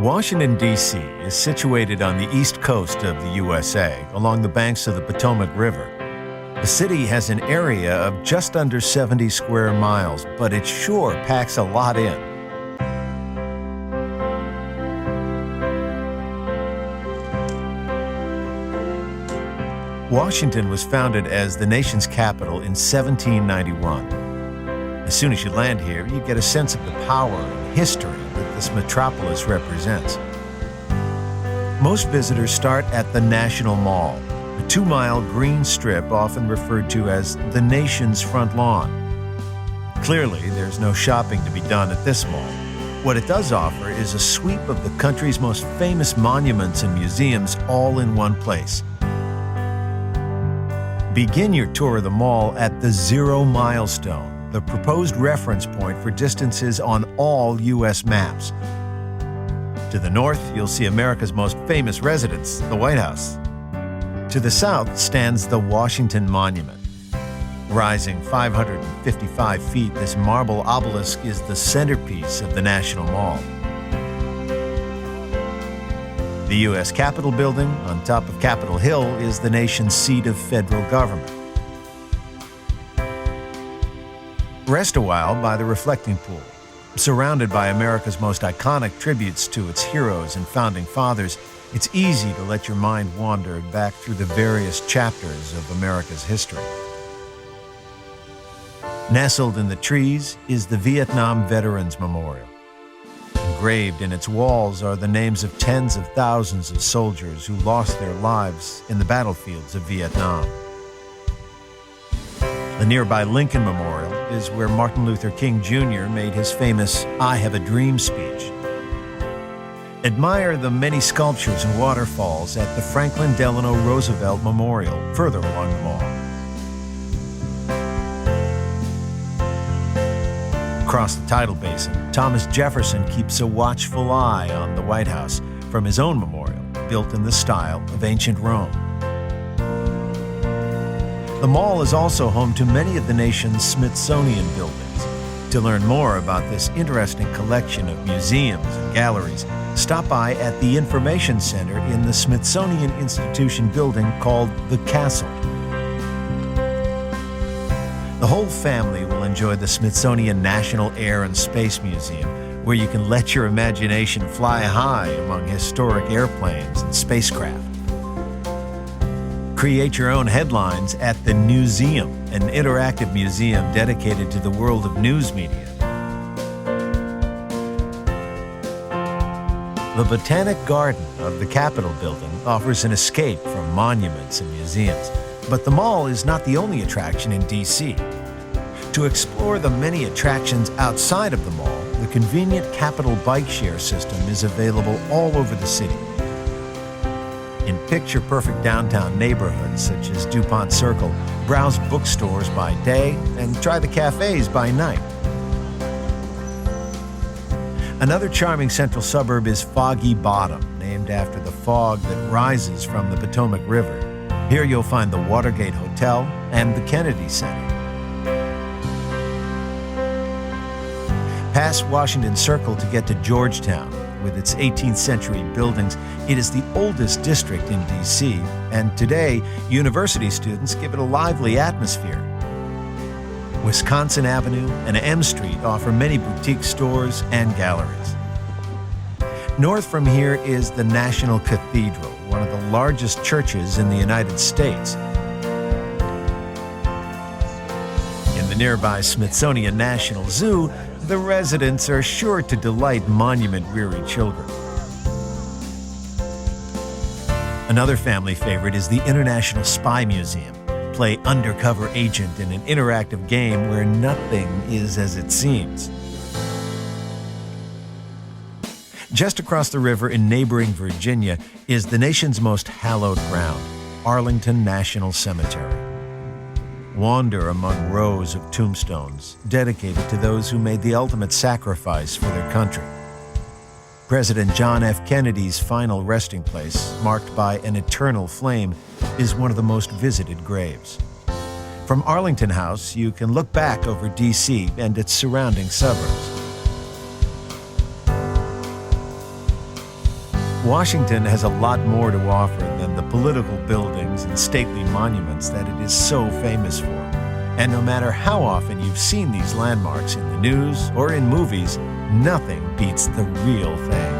Washington, D.C. is situated on the east coast of the USA, along the banks of the Potomac River. The city has an area of just under 70 square miles, but it sure packs a lot in. Washington was founded as the nation's capital in 1791. As soon as you land here, you get a sense of the power and history that this metropolis represents. Most visitors start at the National Mall, a 2-mile green strip often referred to as the nation's front lawn. Clearly, there's no shopping to be done at this mall. What it does offer is a sweep of the country's most famous monuments and museums all in one place. Begin your tour of the mall at the Zero Milestone, the proposed reference point for distances on all U.S. maps. To the north, you'll see America's most famous residence, the White House. To the south stands the Washington Monument. Rising 555 feet, this marble obelisk is the centerpiece of the National Mall. The U.S. Capitol Building, on top of Capitol Hill, is the nation's seat of federal government. Rest a while by the reflecting pool. Surrounded by America's most iconic tributes to its heroes and founding fathers, it's easy to let your mind wander back through the various chapters of America's history. Nestled in the trees is the Vietnam Veterans Memorial. Engraved in its walls are the names of tens of thousands of soldiers who lost their lives in the battlefields of Vietnam. The nearby Lincoln Memorial is where Martin Luther King Jr. made his famous "I Have a Dream" speech. Admire the many sculptures and waterfalls at the Franklin Delano Roosevelt Memorial, further along the mall. Across the tidal basin, Thomas Jefferson keeps a watchful eye on the White House from his own memorial, built in the style of ancient Rome. The mall is also home to many of the nation's Smithsonian buildings. To learn more about this interesting collection of museums and galleries, stop by at the Information Center in the Smithsonian Institution building called the Castle. The whole family will enjoy the Smithsonian National Air and Space Museum, where you can let your imagination fly high among historic airplanes and spacecraft. Create your own headlines at the Newseum, an interactive museum dedicated to the world of news media. The Botanic Garden of the Capitol Building offers an escape from monuments and museums, but the mall is not the only attraction in D.C. To explore the many attractions outside of the mall, the convenient Capitol bike share system is available all over the city. In picture-perfect downtown neighborhoods such as DuPont Circle, browse bookstores by day and try the cafes by night. Another charming central suburb is Foggy Bottom, named after the fog that rises from the Potomac River. Here you'll find the Watergate Hotel and the Kennedy Center. Pass Washington Circle to get to Georgetown. With its 18th century buildings, it is the oldest district in D.C., and today, university students give it a lively atmosphere. Wisconsin Avenue and M Street offer many boutique stores and galleries. North from here is the National Cathedral, one of the largest churches in the United States. In the nearby Smithsonian National Zoo, the residents are sure to delight monument-weary children. Another family favorite is the International Spy Museum. Play undercover agent in an interactive game where nothing is as it seems. Just across the river in neighboring Virginia is the nation's most hallowed ground, Arlington National Cemetery. Wander among rows of tombstones dedicated to those who made the ultimate sacrifice for their country. President John F. Kennedy's final resting place, marked by an eternal flame, is one of the most visited graves. From Arlington House, you can look back over D.C. and its surrounding suburbs. Washington has a lot more to offer than the political buildings and stately monuments that it is so famous for. And no matter how often you've seen these landmarks in the news or in movies, nothing beats the real thing.